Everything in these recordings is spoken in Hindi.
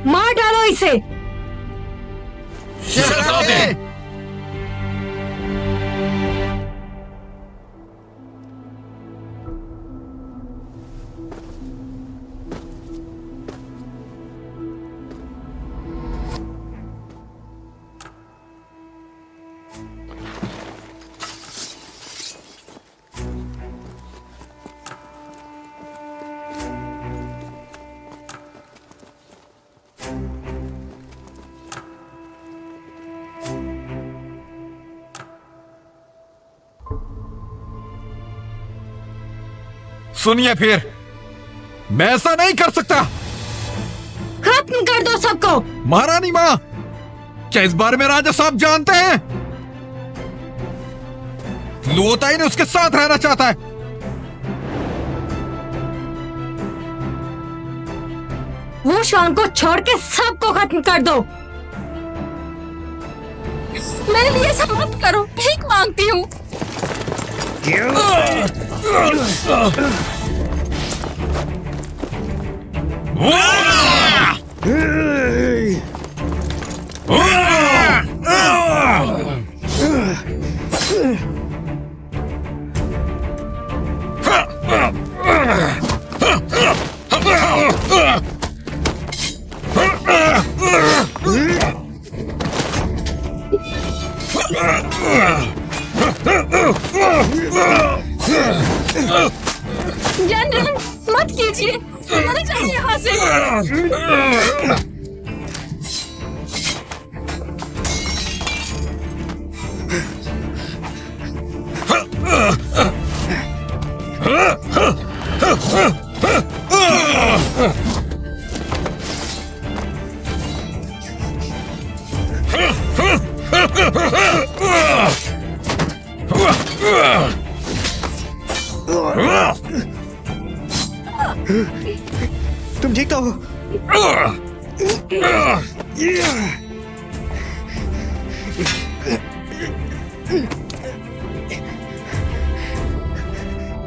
मार डालो इसे। शहजादे! सुनिए फिर, मैं ऐसा नहीं कर सकता। खत्म कर दो सबको। महारानी माँ, क्या इस बारे में राजा साहब जानते हैं? लुओताई ने उसके साथ रहना चाहता है। वो शान को छोड़ के सबको खत्म कर दो। मेरे लिए सब मत करो, भीख मांगती हूँ। जनरल, मत कीजिए, चले जाइए यहाँ से। तुम ठीक तो हो?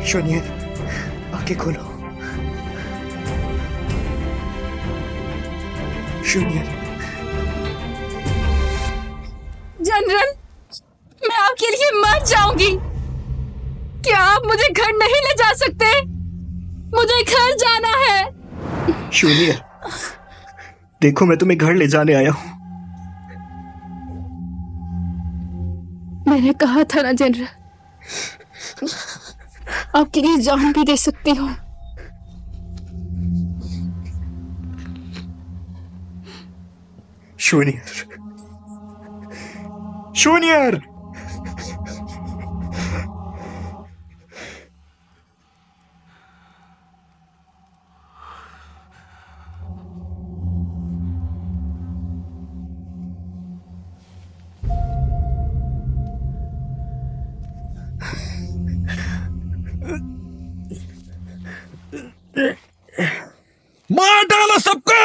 शोनिया, आंखें खोलो। शोनिया। जनरल, मैं आपके लिए मर जाऊंगी। क्या आप मुझे घर नहीं ले जा सकते? मुझे घर जाना है। शूनियर, देखो मैं तुम्हें घर ले जाने आया हूँ। मैंने कहा था ना जनरल, आपके लिए जान भी दे सकती हूँ। शूनियर, शूनियर। मार डालो सबको।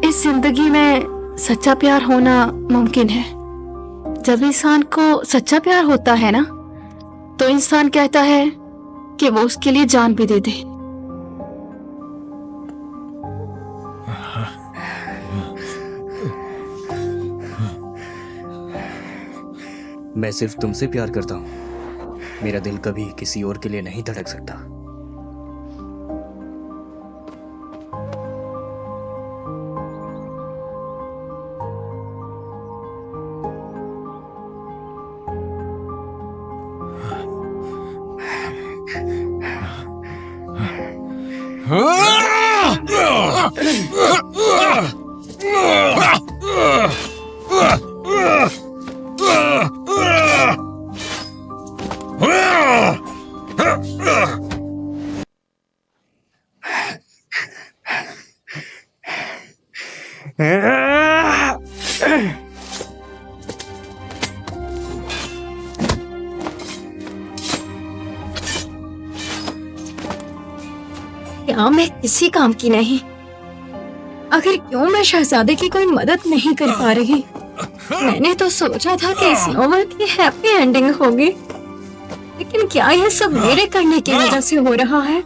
इस जिंदगी में सच्चा प्यार होना मुमकिन है। जब इंसान को सच्चा प्यार होता है ना, तो इंसान कहता है कि वो उसके लिए जान भी दे दे। मैं सिर्फ तुमसे प्यार करता हूँ। मेरा दिल कभी किसी और के लिए नहीं धड़क सकता। हाँ, मैं किसी काम की नहीं। आखिर क्यों मैं शहजादे की कोई मदद नहीं कर पा रही? मैंने तो सोचा था कि इस नॉवल की हैप्पी एंडिंग होगी, लेकिन क्या यह सब मेरे करने की वजह से हो रहा है?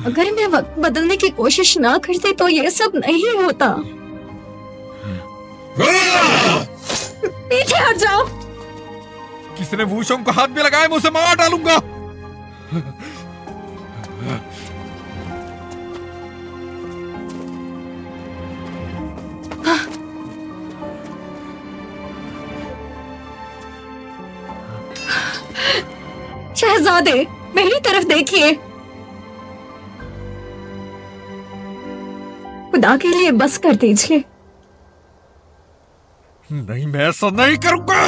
अगर मैं वक्त बदलने की कोशिश ना करती तो यह सब नहीं होता। पीछे हट जाओ। किसने वूशोंग को हाथ में लगाया, मैं उसे मार डालूंगा। शहजादे, मेरी तरफ देखिए। खुदा के लिए बस कर दीजिए। नहीं, मैं ऐसा नहीं करूंगा।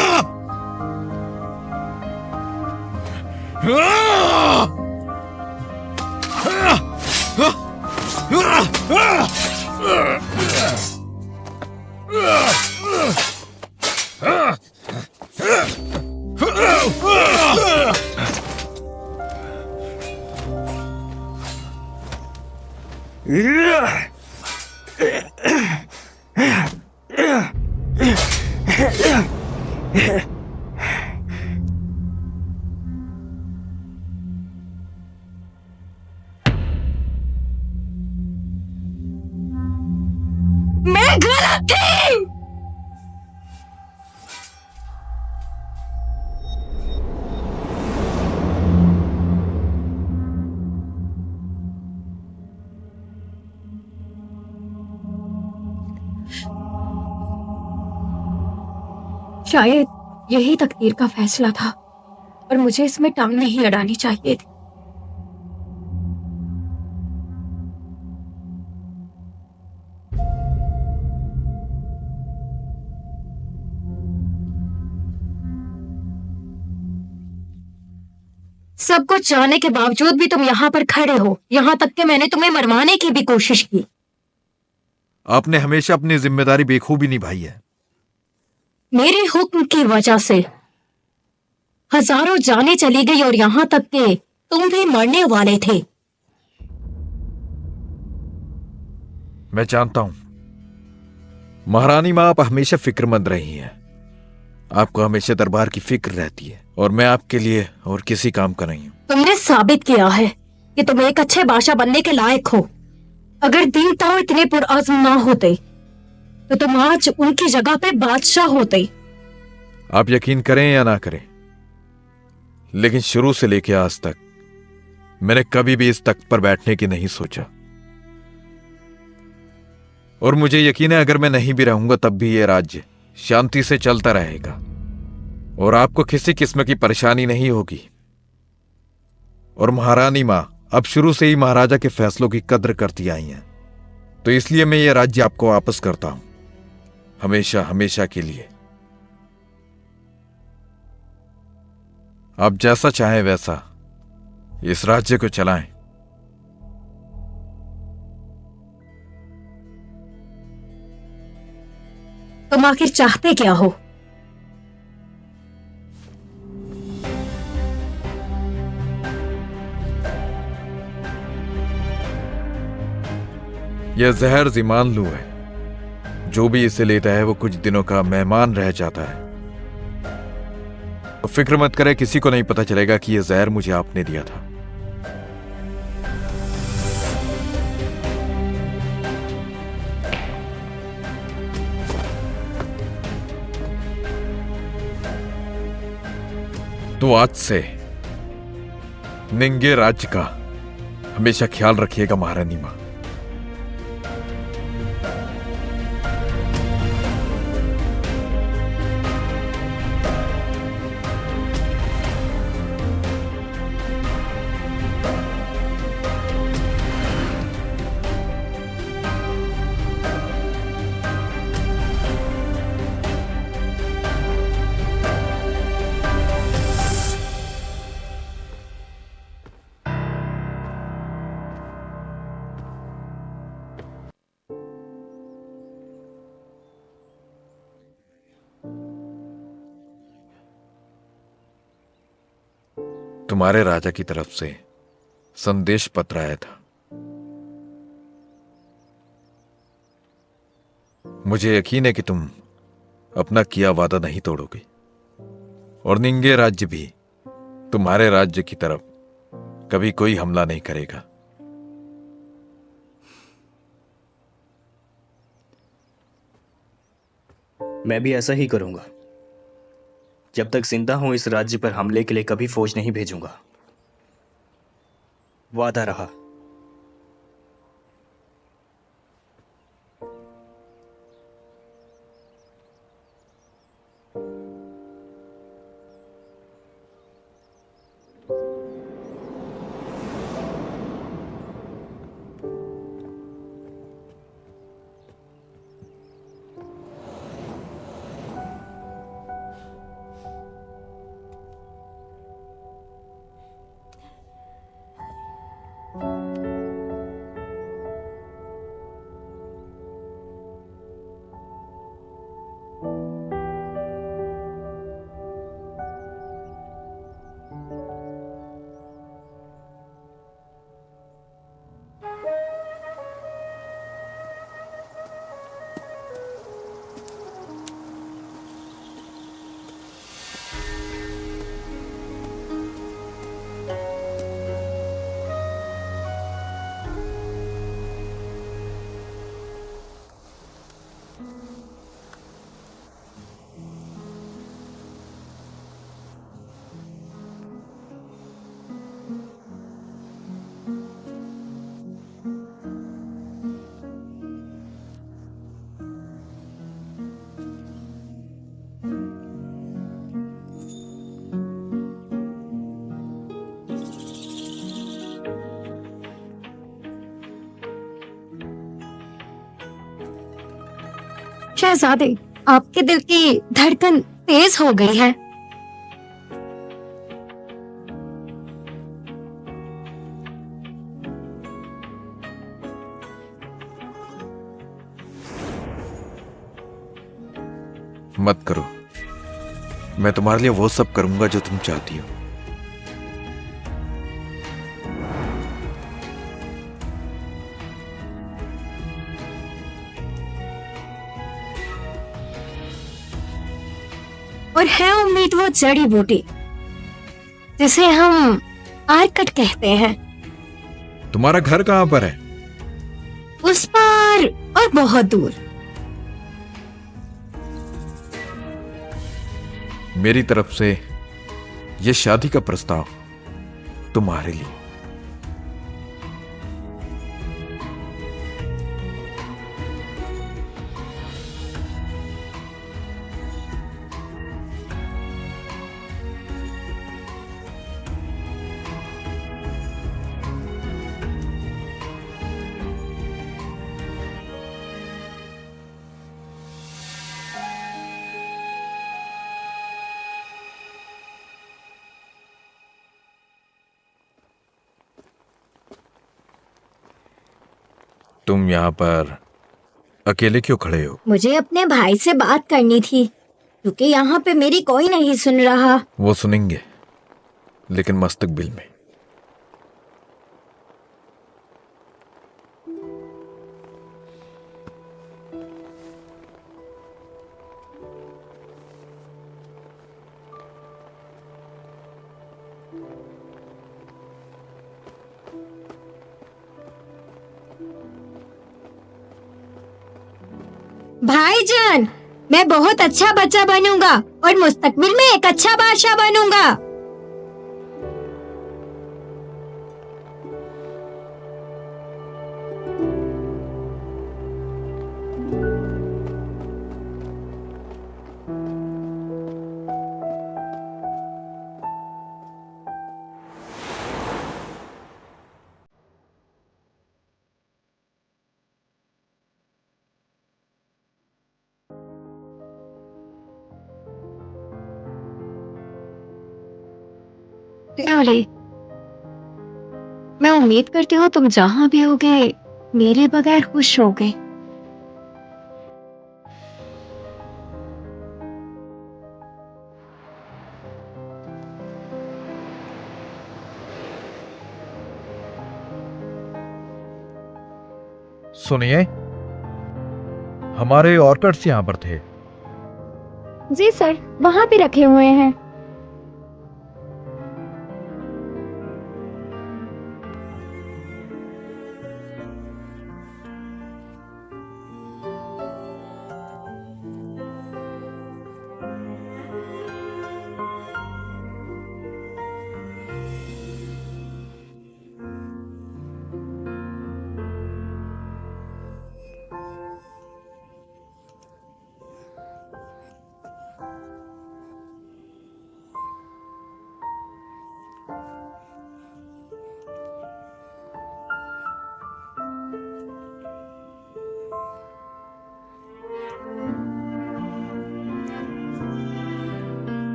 मैं गलत थी। शायद यही तकदीर का फैसला था और मुझे इसमें टांग नहीं अड़ानी चाहिए थी। सब कुछ जानने के बावजूद भी तुम यहाँ पर खड़े हो, यहाँ तक कि मैंने तुम्हें मरवाने की भी कोशिश की। आपने हमेशा अपनी जिम्मेदारी बेखूबी निभाई है। मेरे हुक्म की वजह से हजारों जानें चली गई और यहाँ तक कि तुम भी मरने वाले थे। मैं जानता हूं महारानी मां, आप हमेशा फिक्रमंद रही हैं। आपको हमेशा दरबार की फिक्र रहती है और मैं आपके लिए और किसी काम का नहीं हूं। तुमने साबित किया है कि तुम एक अच्छे बादशाह बनने के लायक हो। अगर दिन ताऊ इतने पुरअज़्म ना होते तो तुम आज उनकी जगह पे बादशाह होते। आप यकीन करें या ना करें, लेकिन शुरू से लेकर आज तक मैंने कभी भी इस तख्त पर बैठने की नहीं सोचा। और मुझे यकीन है अगर मैं नहीं भी रहूंगा तब भी यह राज्य शांति से चलता रहेगा और आपको किसी किस्म की परेशानी नहीं होगी। और महारानी मां अब शुरू से ही महाराजा के फैसलों की कद्र करती आई हैं, तो इसलिए मैं यह राज्य आपको वापस करता हूं, हमेशा हमेशा के लिए। आप जैसा चाहें वैसा इस राज्य को चलाएं। तुम आखिर चाहते क्या हो? यह जहर ज़िमानलू है। जो भी इसे लेता है वो कुछ दिनों का मेहमान रह जाता है। तो फिक्र मत करें, किसी को नहीं पता चलेगा कि यह जहर मुझे आपने दिया था। तो आज से निंगे राज्य का हमेशा ख्याल रखिएगा महारानी मां। तुम्हारे राजा की तरफ से संदेश पत्र आया था। मुझे यकीन है कि तुम अपना किया वादा नहीं तोड़ोगे और निंगे राज्य भी तुम्हारे राज्य की तरफ कभी कोई हमला नहीं करेगा। मैं भी ऐसा ही करूंगा। जब तक जिंदा हूं इस राज्य पर हमले के लिए कभी फौज नहीं भेजूंगा। वादा रहा। शहजादे, आपके दिल की धड़कन तेज हो गई है। मत करो, मैं तुम्हारे लिए वो सब करूंगा जो तुम चाहती हो। और है उम्मीद वो जड़ी बूटी जिसे हम आर्कट कहते हैं। तुम्हारा घर कहां पर है? उस पार और बहुत दूर। मेरी तरफ से यह शादी का प्रस्ताव तुम्हारे लिए। तुम यहां पर अकेले क्यों खड़े हो? मुझे अपने भाई से बात करनी थी क्योंकि यहाँ पे मेरी कोई नहीं सुन रहा। वो सुनेंगे, लेकिन मुस्तकबिल में। भाईजान, मैं बहुत अच्छा बच्चा बनूंगा और मुस्तकबिल में एक अच्छा बादशाह बनूंगा। अरे, मैं उम्मीद करती हूँ तुम जहाँ भी होगे मेरे बगैर खुश होगे। सुनिए, हमारे ऑर्किड्स यहाँ पर थे। जी सर, वहाँ पे रखे हुए हैं।